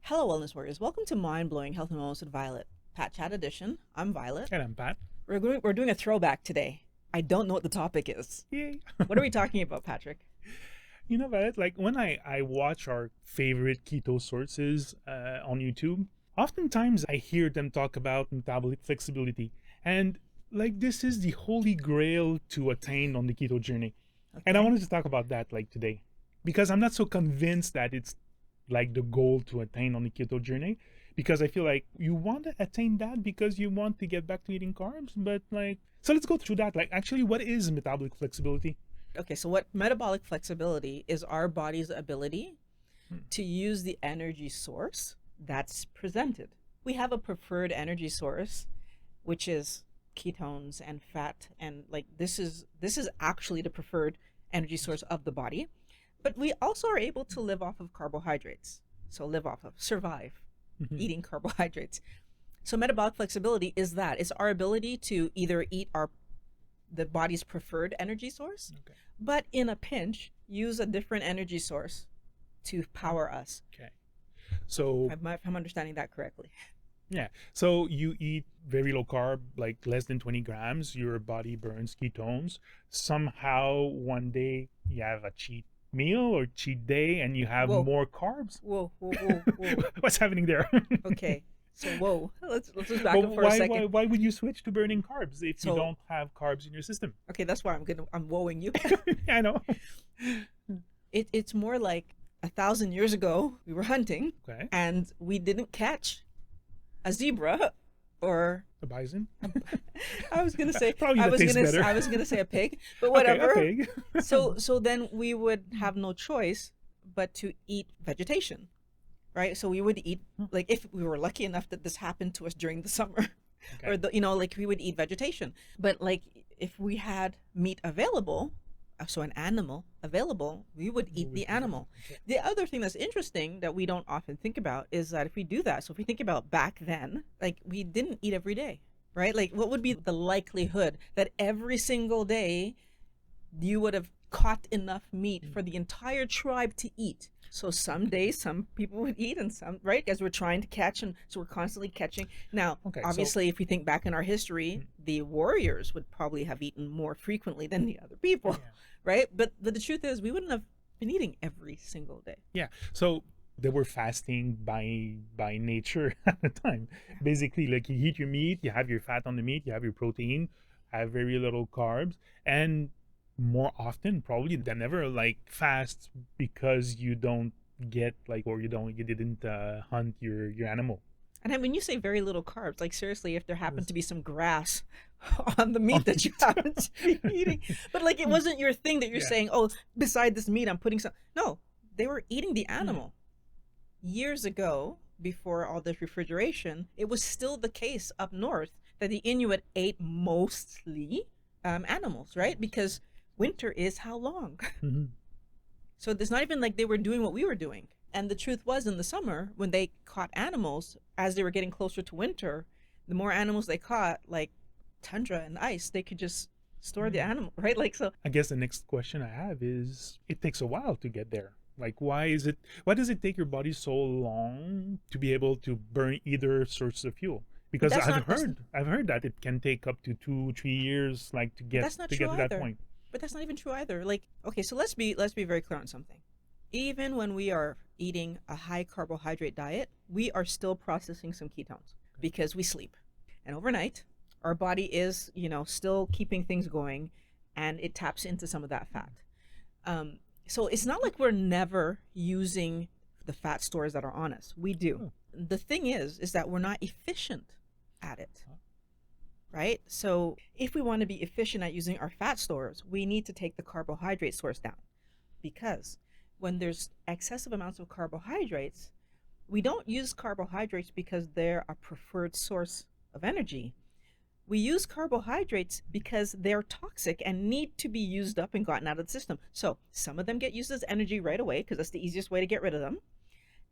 Hello, Wellness Warriors. Welcome to Mind Blowing Health and Wellness with Violet, Pat Chat Edition. I'm Violet. And I'm Pat. We're doing a throwback today. I don't know what the topic is. Yay. What are we talking about, Patrick? You know that, like when I watch our favorite keto sources on YouTube, oftentimes I hear them talk about metabolic flexibility. And like this is the holy grail to attain on the keto journey. And I Okay. wanted to talk about that like today. Because I'm not so convinced that it's like the goal to attain on the keto journey. Because I feel like you want to attain that because you want to get back to eating carbs. But like, so let's go through that. Like, actually, what is metabolic flexibility? Okay, so what metabolic flexibility is our body's ability Hmm. to use the energy source that's presented. We have a preferred energy source, which is ketones and fat, and like this is actually the preferred energy source of the body. But we also are able to live off of carbohydrates. So live off of, survive Mhm. eating carbohydrates. So metabolic flexibility is that it's our ability to either eat the body's preferred energy source, Okay. but in a pinch, use a different energy source to power us. Okay. So If I'm understanding that correctly. yeah. So you eat very low carb, like less than 20 grams. Your body burns ketones. Somehow one day you have a cheat meal or cheat day and you have Whoa, more carbs. whoa, whoa, whoa, whoa. What's happening there? Okay. So whoa, let's just back But up for a second. why would you switch to burning carbs if you So don't have carbs in your system? okay, that's why I'm woeing you. I know. It's more like 1,000 years ago we were hunting Okay. and we didn't catch a zebra or A bison? I was gonna say Probably that tastes better. I was gonna say a pig, but Okay, whatever. a pig. So then we would have no choice but to eat vegetation, right? So we would eat, like, if we were lucky enough that this happened to us during the summer, Okay. or like we would eat vegetation. But like if we had meat available, so an animal available, we would eat the animal. Okay. The other thing that's interesting that we don't often think about is that if we do that, so if we think about back then, like we didn't eat every day, right? Like what would be the likelihood that every single day you would have caught enough meat for the entire tribe to eat? So some days some people would eat and some, right? As we're trying to catch, and so we're constantly catching. Now, Okay, so obviously, if we think back in our history, the warriors would probably have eaten more frequently than the other people, yeah. right? But the truth is, we wouldn't have been eating every single day. Yeah. So they were fasting by nature at the time. Basically, like you eat your meat, you have your fat on the meat, you have your protein, have very little carbs, and more often probably than ever, like fast because you don't get like or you didn't hunt your animal And then when you say very little carbs, like seriously, if there happened Yes. to be some grass on the on meat that you meat. happen to be eating, but like it wasn't your thing that you're Yeah. saying, oh, beside this meat, I'm putting some. No, they were eating the Yeah. animal. Years ago, before all this refrigeration, it was still the case up north that the Inuit ate mostly animals, right? Because winter is how long? Mhm. So it's not even like they were doing what we were doing. And the truth was, in the summer, when they caught animals, as they were getting closer to winter, the more animals they caught, like tundra and ice, they could just store the Mm. animal, right? Like, so I guess the next question I have is it takes a while to get there. Like why does it take your body so long to be able to burn either source of fuel? but Because that's not I've heard that it can take up to 2-3 years like to but that's not get true to that either. point. But that's not even true either. Like, okay, so let's be very clear on something. Even when we are eating a high carbohydrate diet, we are still processing some ketones because we sleep. And overnight, our body is, still keeping things going, and it taps into some of that fat. So it's not like we're never using the fat stores that are on us. We do. Oh. The thing is that we're not efficient at it, right? So if we want to be efficient at using our fat stores, we need to take the carbohydrate source down, because when there's excessive amounts of carbohydrates, we don't use carbohydrates because they're a preferred source of energy. We use carbohydrates because they're toxic and need to be used up and gotten out of the system. So some of them get used as energy right away because that's the easiest way to get rid of them.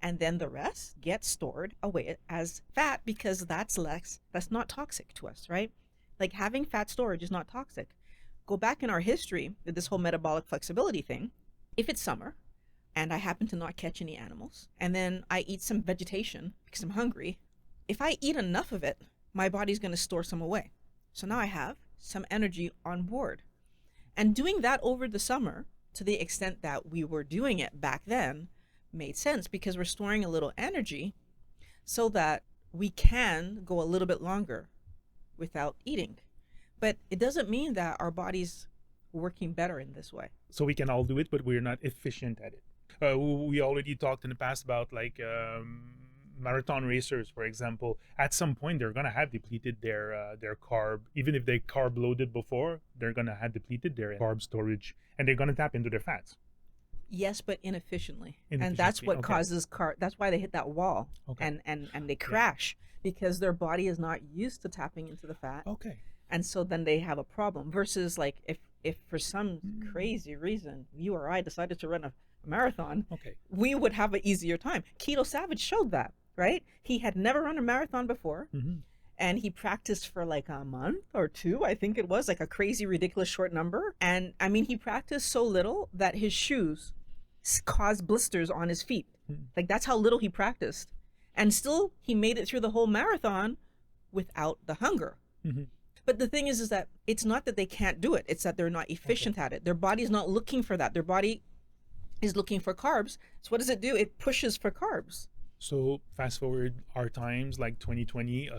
And then the rest get stored away as fat because that's not toxic to us, right? Like having fat storage is not toxic. Go back in our history with this whole metabolic flexibility thing. If it's summer, and I happen to not catch any animals, and then I eat some vegetation because I'm hungry, if I eat enough of it, my body's going to store some away. So now I have some energy on board. And doing that over the summer, to the extent that we were doing it back then, made sense because we're storing a little energy so that we can go a little bit longer without eating. But it doesn't mean that our body's working better in this way. So we can all do it, but we're not efficient at it. We already talked in the past about like marathon racers, for example. At some point, they're gonna have depleted their carb, even if they carb loaded before. They're gonna have depleted their carb storage, and they're gonna tap into their fats. Yes, but inefficiently. And that's Inefficiently, what okay. causes that's why they hit that wall Okay. and they crash because their body is not used to tapping into the fat. Okay. And so then they have a problem versus like if for some crazy reason you or I decided to run a marathon, Okay. we would have an easier time. Keto Savage showed that, right? He had never run a marathon before. Mm-hmm. And he practiced for like a month or two, I think it was, like a crazy, ridiculous short number. And I mean, he practiced so little that his shoes caused blisters on his feet. Like that's how little he practiced. And still, he made it through the whole marathon without the hunger. Mm-hmm. But the thing is that it's not that they can't do it. It's that they're not efficient at it. Their body's not looking for that. Their body is looking for carbs. So what does it do? It pushes for carbs. So fast forward our times, like 2020,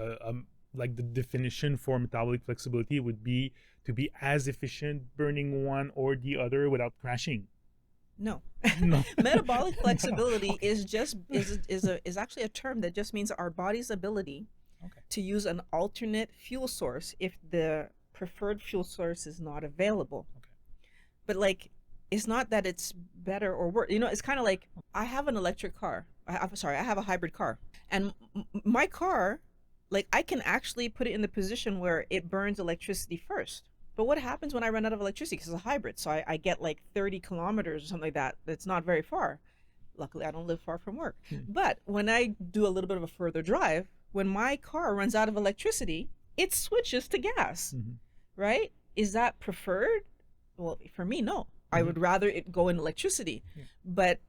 like the definition for metabolic flexibility would be to be as efficient burning one or the other without crashing. No. No. Metabolic flexibility No. Okay. is actually a term that just means our body's ability to use an alternate fuel source if the preferred fuel source is not available. Okay. But like, it's not that it's better or worse. You know, it's kind of like I have an electric car. I have a hybrid car, and my car, like I can actually put it in the position where it burns electricity first. But what happens when I run out of electricity? Because it's a hybrid, so I get like 30 kilometers or something like that. That's not very far. Luckily, I don't live far from work. But when I do a little bit of a further drive, when my car runs out of electricity, it switches to gas, right? Is that preferred? Well, for me, no. I would rather it go in electricity. But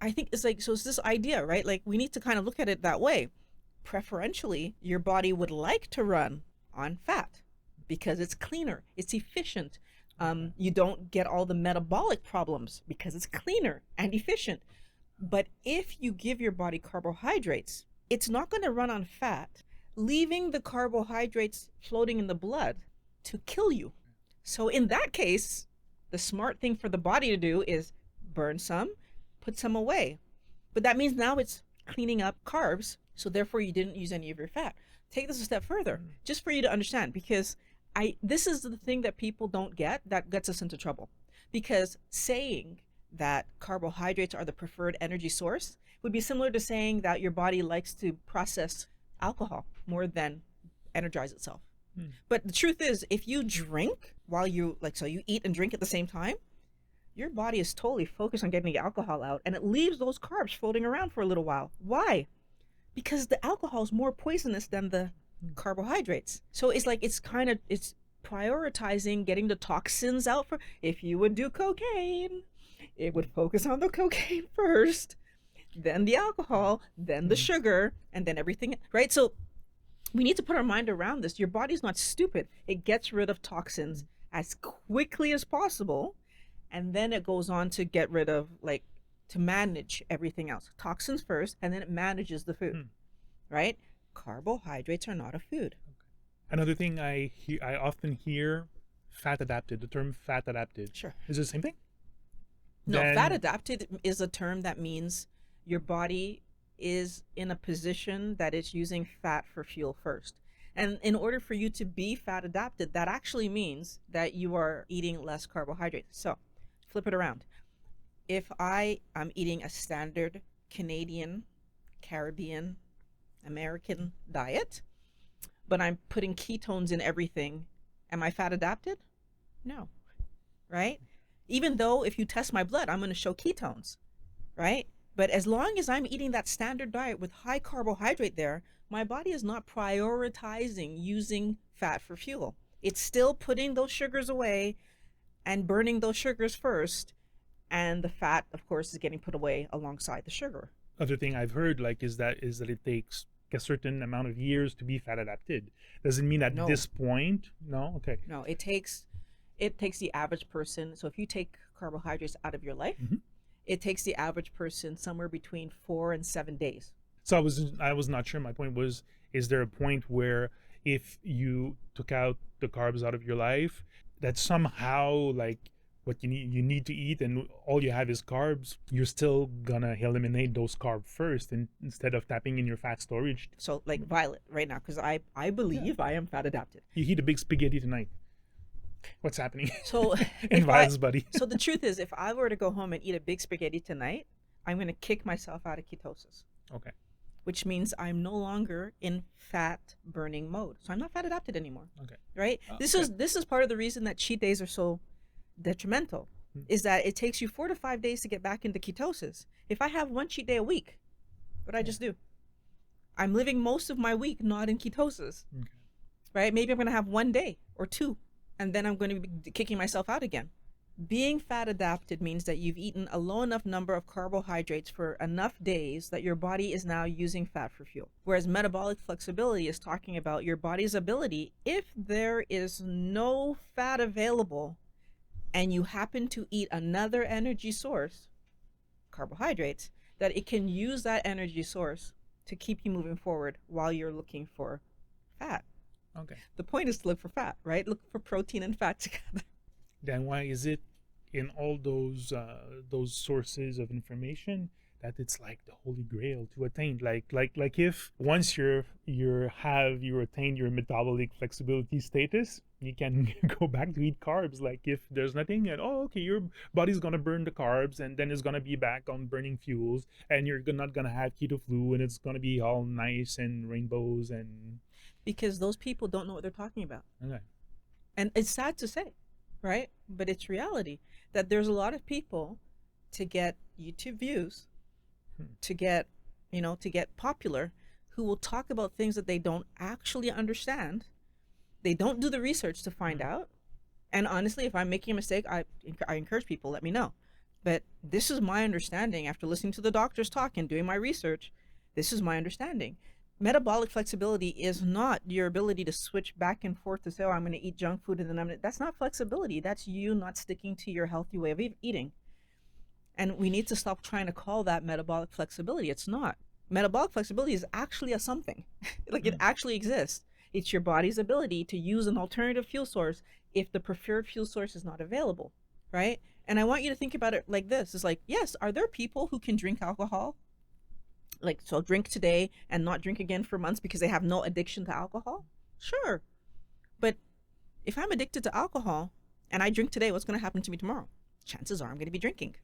I think it's like, so it's this idea, right? Like we need to kind of look at it that way. Preferentially, your body would like to run on fat because it's cleaner, it's efficient. You don't get all the metabolic problems because it's cleaner and efficient. But if you give your body carbohydrates, it's not going to run on fat, leaving the carbohydrates floating in the blood to kill you. So in that case, the smart thing for the body to do is burn some, put some away. But that means now it's cleaning up carbs, so therefore you didn't use any of your fat. Take this a step further, just for you to understand, because this is the thing that people don't get that gets us into trouble. Because saying that carbohydrates are the preferred energy source would be similar to saying that your body likes to process alcohol more than energize itself. But the truth is, if you drink while you eat and drink at the same time, your body is totally focused on getting the alcohol out, and it leaves those carbs floating around for a little while. Why? Because the alcohol is more poisonous than the carbohydrates. So it's like it's prioritizing getting the toxins out. For if you would do cocaine, it would focus on the cocaine first, then the alcohol, then the sugar, and then everything, right? So we need to put our mind around this. Your body's not stupid. It gets rid of toxins as quickly as possible, and then it goes on to get rid of, like, to manage everything else. Toxins first, and then it manages the food, right? Carbohydrates are not a food. Another thing I often hear, fat adapted. The term fat adapted. Sure. Is it the same thing? No, Then- fat adapted is a term that means your body is in a position that it's using fat for fuel first. And in order for you to be fat adapted, that actually means that you are eating less carbohydrates. So flip it around. If I am eating a standard Canadian, Caribbean, American diet, but I'm putting ketones in everything, am I fat adapted? No, right? Even though if you test my blood, I'm going to show ketones, right? But as long as I'm eating that standard diet with high carbohydrate there, my body is not prioritizing using fat for fuel. It's still putting those sugars away and burning those sugars first and the fat, of course, is getting put away alongside the sugar. Other thing I've heard like is that it takes a certain amount of years to be fat adapted. Doesn't mean at No, this point. No, okay. no, it takes the average person. So if you take carbohydrates out of your life, Hmm. it takes the average person somewhere between 4 and 7 days. So I was not sure. My point was, is there a point where if you took out the carbs out of your life, that somehow like what you need to eat and all you have is carbs, you're still gonna eliminate those carbs first and instead of tapping in your fat storage. So like Violet right now, because I Yeah. believe I am fat adapted. You eat a big spaghetti tonight. What's happening So in if I Violet's body? so the truth is, if I were to go home and eat a big spaghetti tonight, I'm going to kick myself out of ketosis, Okay. which means I'm no longer in fat burning mode. So I'm not fat adapted anymore, Okay. right? This Okay. is part of the reason that cheat days are so detrimental, Hmm. is that it takes you 4 to 5 days to get back into ketosis. If I have one cheat day a week, what I Yeah. just do? I'm living most of my week not in ketosis, Okay. right? Maybe I'm going to have one day or two, and then I'm going to be kicking myself out again. Being fat adapted means that you've eaten a low enough number of carbohydrates for enough days that your body is now using fat for fuel. Whereas metabolic flexibility is talking about your body's ability, if there is no fat available and you happen to eat another energy source, carbohydrates, that it can use that energy source to keep you moving forward while you're looking for fat. Okay. The point is to look for fat, right? Look for protein and fat together. Then why is it in all those sources of information that it's like the holy grail to attain? Like if once you attain your metabolic flexibility status, you can go back to eat carbs. Like if there's nothing, and oh, okay, your body's gonna burn the carbs, and then it's gonna be back on burning fuels, and you're not gonna have keto flu, and it's gonna be all nice and rainbows and Because those people don't know what they're talking about. okay. And it's sad to say, right? But it's reality that there's a lot of people to get YouTube views, Hmm. to get popular, who will talk about things that they don't actually understand. They don't do the research to find out. And honestly, if I'm making a mistake, I encourage people, let me know. But this is my understanding after listening to the doctors talk and doing my research. This is my understanding. Metabolic flexibility is not your ability to switch back and forth to say, oh, I'm going to eat junk food and then that's not flexibility. That's you not sticking to your healthy way of eating. And we need to stop trying to call that metabolic flexibility. It's not. Metabolic flexibility is actually a something. Like it actually exists. It's your body's ability to use an alternative fuel source if the preferred fuel source is not available, right? And I want you to think about it like this. It's like, yes, are there people who can drink alcohol? Like, so drink today and not drink again for months because they have no addiction to alcohol? Sure. But if I'm addicted to alcohol and I drink today, what's going to happen to me tomorrow? Chances are I'm going to be drinking,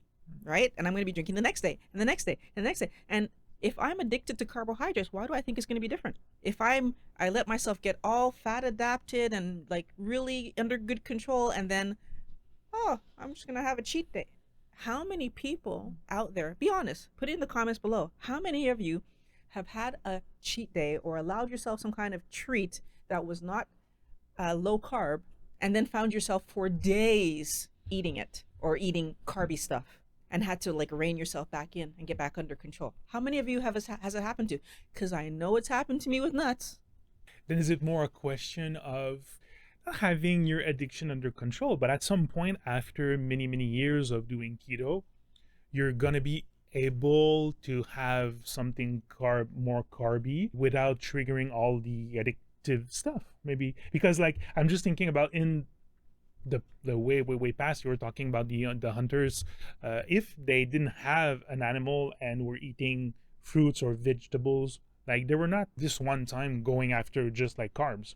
right? And I'm going to be drinking the next day and the next day and the next day. And if I'm addicted to carbohydrates, why do I think it's going to be different? If I let myself get all fat adapted and like really under good control, and then, oh, I'm just going to have a cheat day. How many people out there, be honest, put it in the comments below. How many of you have had a cheat day or allowed yourself some kind of treat that was not low carb and then found yourself for days eating it or eating carby stuff and had to like rein yourself back in and get back under control? How many of you has it happened to? Because I know it's happened to me with nuts. Then is it more a question of not having your addiction under control, but at some point after many years of doing keto, you're gonna be able to have something more carby without triggering all the addictive stuff? Maybe because like I'm just thinking about in the way past, you were talking about the hunters. If they didn't have an animal and were eating fruits or vegetables, like they were not this one time going after just like carbs,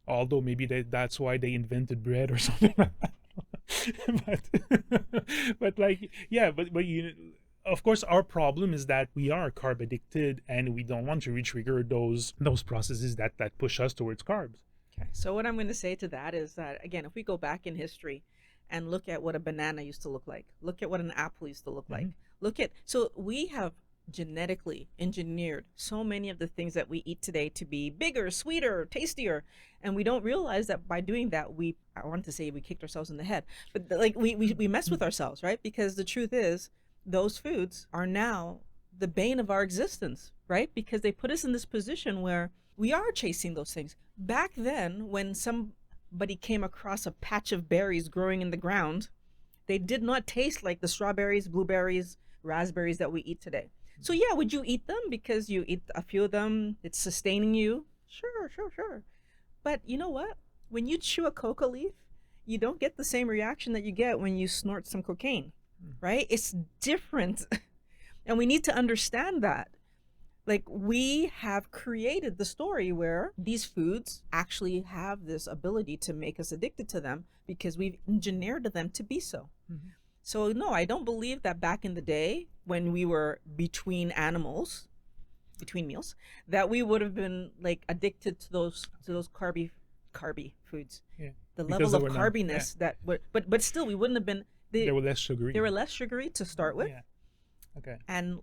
although maybe that's why they invented bread or something like that. but like yeah, but of course our problem is that we are carb addicted and we don't want to re-trigger those processes that push us towards carbs. Okay. So what I'm going to say to that is that, again, if we go back in history and look at what a banana used to look like, look at what an apple used to look like, Mhm. so we have genetically engineered so many of the things that we eat today to be bigger, sweeter, tastier, and we don't realize that by doing that, I want to say we kicked ourselves in the head, but like we mess with ourselves, right? Because the truth is, those foods are now the bane of our existence, right? Because they put us in this position where we are chasing those things. Back then, when somebody came across a patch of berries growing in the ground, they did not taste like the strawberries, blueberries, raspberries that we eat today. So yeah, would you eat them because you eat a few of them? It's sustaining you. Sure, sure, sure. But you know what? When you chew a coca leaf, you don't get the same reaction that you get when you snort some cocaine, right? It's different. And we need to understand that. Like, we have created the story where these foods actually have this ability to make us addicted to them because we've engineered them to be so. Mm-hmm. So no, I don't believe that back in the day when we were between animals, between meals, that we would have been like addicted to those carby foods. Yeah. The Because level they of were not, carbiness that would, but still we wouldn't have been. they were less sugary. They were less sugary to start with. Yeah. Okay. And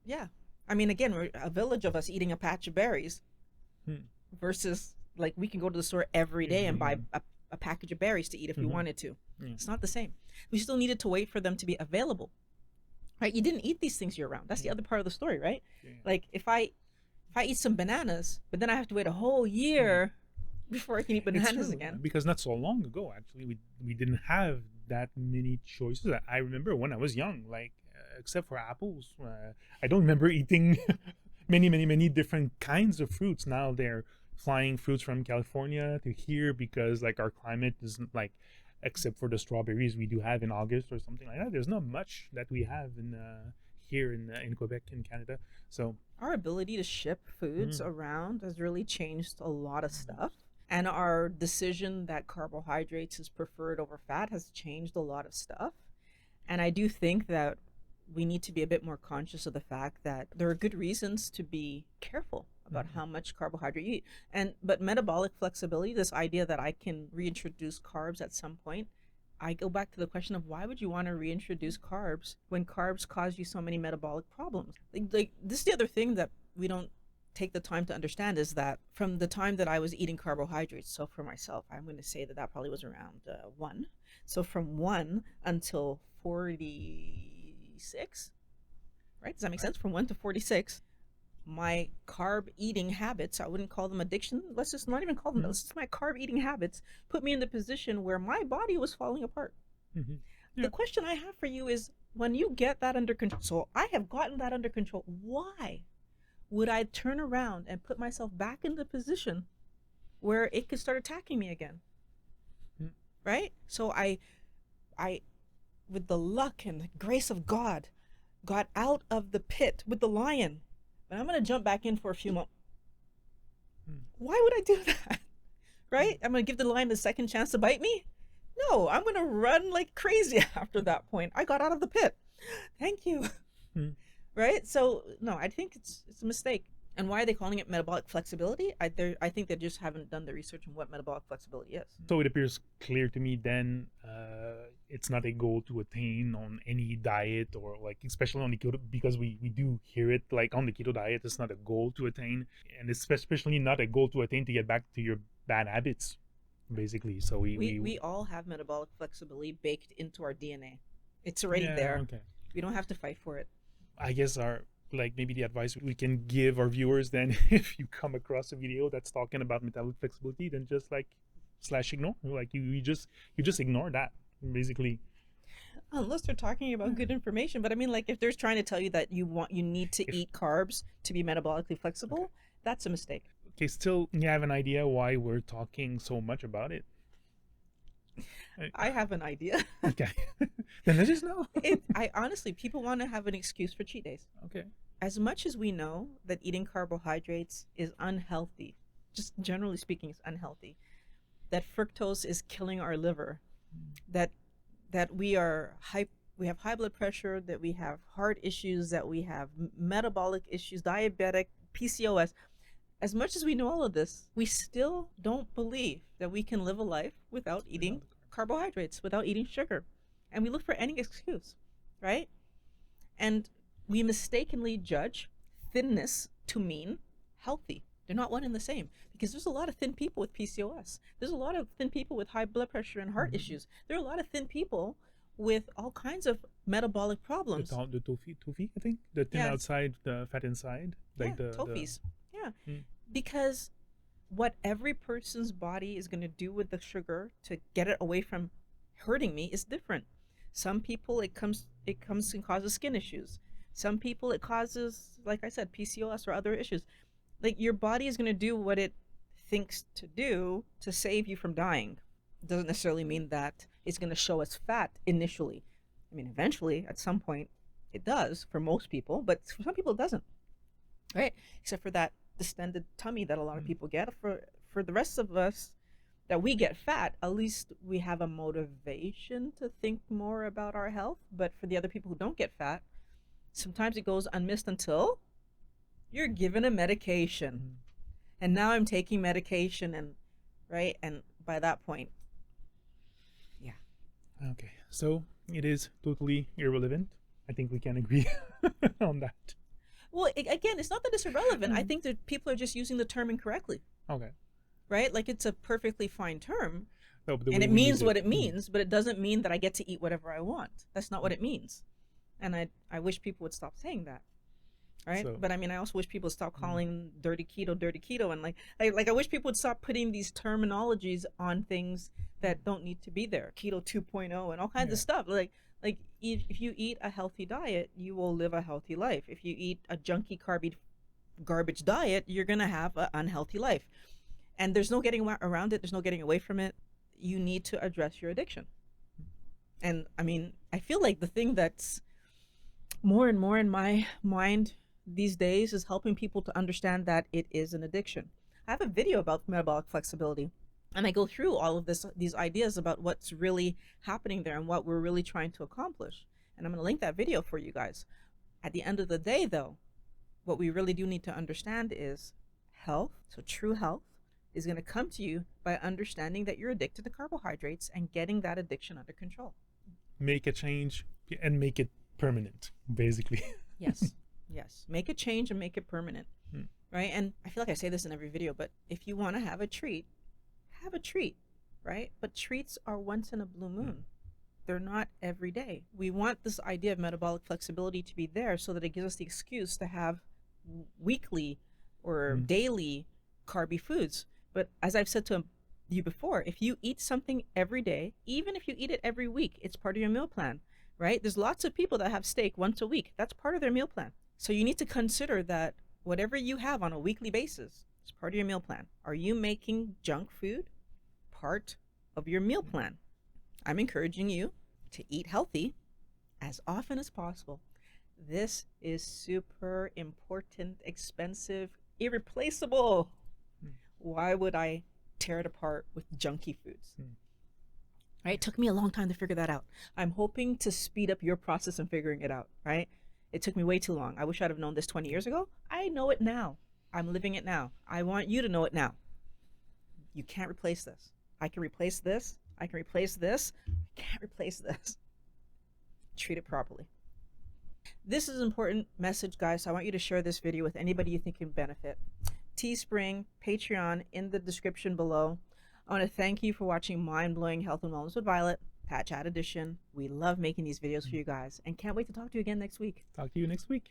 yeah, I mean, again, we're a village of us eating a patch of berries versus like we can go to the store every day and buy a package of berries to eat if we wanted to. Yeah. It's not the same. We still needed to wait for them to be available, right? You didn't eat these things year round. That's the other part of the story, right? Yeah. Like if I eat some bananas, but then I have to wait a whole year before I can eat bananas again. Because not so long ago, actually, we didn't have that many choices. I remember when I was young, like except for apples, I don't remember eating many different kinds of fruits. Now they're flying fruits from California to here because like our climate isn't like, except for the strawberries we do have in August or something like that. There's not much that we have in here in Quebec, in Canada. So our ability to ship foods around has really changed a lot of stuff. And our decision that carbohydrates is preferred over fat has changed a lot of stuff. And I do think that we need to be a bit more conscious of the fact that there are good reasons to be careful about how much carbohydrate you eat. But metabolic flexibility, this idea that I can reintroduce carbs at some point, I go back to the question of why would you want to reintroduce carbs when carbs cause you so many metabolic problems? Like this is the other thing that we don't take the time to understand is that from the time that I was eating carbohydrates, so for myself, I'm going to say that probably was around 1. So from 1 until 46, right? Does that make sense? From 1 to 46, my carb eating habits, I wouldn't call them addiction. Let's just not even call them, let's just my carb eating habits put me in the position where my body was falling apart. Yeah. The question I have for you is when you get that under control, so I have gotten that under control, why would I turn around and put myself back in the position where it could start attacking me again? Right? So I, with the luck and the grace of God, got out of the pit with the lion. But I'm going to jump back in for a few moments. Why would I do that? Right? I'm going to give the lion the second chance to bite me? No, I'm going to run like crazy after that point. I got out of the pit. Thank you. Right? So, no, I think it's a mistake. And why are they calling it metabolic flexibility? I think they just haven't done the research on what metabolic flexibility is. So it appears clear to me then it's not a goal to attain on any diet, or like especially on the keto, because we do hear it like on the keto diet, it's not a goal to attain, and it's especially not a goal to attain to get back to your bad habits, basically. So we all have metabolic flexibility baked into our DNA. It's already there. Okay. We don't have to fight for it. I guess like maybe the advice we can give our viewers then, if you come across a video that's talking about metabolic flexibility, then just like /ignore, like you just ignore that basically, unless they're talking about good information. But I mean, like if they're trying to tell you that you need to eat carbs to be metabolically flexible, that's a mistake. Okay, still you have an idea why we're talking so much about it? I have an idea. Okay. Then let us know. I honestly, people want to have an excuse for cheat days. Okay. As much as we know that eating carbohydrates is unhealthy, just generally speaking, it's unhealthy, that fructose is killing our liver, that we have high blood pressure, that we have heart issues, that we have metabolic issues, diabetic, PCOS. As much as we know all of this, we still don't believe that we can live a life without eating carbohydrates, without eating sugar. And we look for any excuse, right? And we mistakenly judge thinness to mean healthy. They're not one and the same, because there's a lot of thin people with PCOS. There's a lot of thin people with high blood pressure and heart issues. There are a lot of thin people with all kinds of metabolic problems. The tofu, I think, the thin Yeah. outside, the fat inside, like Yeah, the TOFIs. Yeah, Mm. because what every person's body is going to do with the sugar to get it away from hurting me is different. Some people it comes and causes skin issues. Some people it causes, like I said, PCOS or other issues. Like, your body is going to do what it thinks to do to save you from dying. It doesn't necessarily mean that it's going to show as fat initially. I mean, eventually, at some point, it does for most people, but for some people it doesn't, right? Except for that distended tummy that a lot of people get. For the rest of us that we get fat, at least we have a motivation to think more about our health. But for the other people who don't get fat, sometimes it goes unmissed until you're given a medication. And now I'm taking medication, and right, and by that point, yeah. Okay, so it is totally irrelevant. I think we can agree on that. Well, again, it's not that it's irrelevant. I think that people are just using the term incorrectly, Okay. right? Like, it's a perfectly fine term, No, but the and way it we means use what it means, but it doesn't mean that I get to eat whatever I want. That's not what it means. And I wish people would stop saying that, right? So- But I mean, I also wish people would stop calling dirty keto, and like I wish people would stop putting these terminologies on things that don't need to be there. Keto 2.0 and all kinds of stuff. Like if you eat a healthy diet, you will live a healthy life. If you eat a junky carby garbage diet, you're gonna have an unhealthy life. And there's no getting around it. There's no getting away from it. You need to address your addiction. And I mean, I feel like the thing that's more and more in my mind these days is helping people to understand that it is an addiction. I have a video about metabolic flexibility, and I go through all of these ideas about what's really happening there and what we're really trying to accomplish. And I'm going to link that video for you guys. At the end of the day, though, what we really do need to understand is health. So true health is going to come to you by understanding that you're addicted to carbohydrates and getting that addiction under control. Make a change and make it permanent, basically. Yes. Yes. Make a change and make it permanent. Right? And I feel like I say this in every video, but if you want to have a treat, right? But treats are once in a blue moon. They're not every day. We want this idea of metabolic flexibility to be there so that it gives us the excuse to have weekly or daily carby foods. But as I've said to you before, if you eat something every day, even if you eat it every week, it's part of your meal plan, right? There's lots of people that have steak once a week. That's part of their meal plan. So you need to consider that whatever you have on a weekly basis is part of your meal plan. Are you making junk food part of your meal plan? I'm encouraging you to eat healthy as often as possible. This is super important, expensive, irreplaceable. Why would I tear it apart with junky foods? Right? It took me a long time to figure that out. I'm hoping to speed up your process in figuring it out, right? It took me way too long. I wish I'd have known this 20 years ago. I know it now. I'm living it now. I want you to know it now. You can't replace this. I can replace this. I can replace this. I can't replace this. Treat it properly. This is an important message, guys. So I want you to share this video with anybody you think can benefit. Teespring, Patreon in the description below. I want to thank you for watching Mind Blowing Health and Wellness with Violet, Pat Chat Edition. We love making these videos for you guys and can't wait to talk to you again next week. Talk to you next week.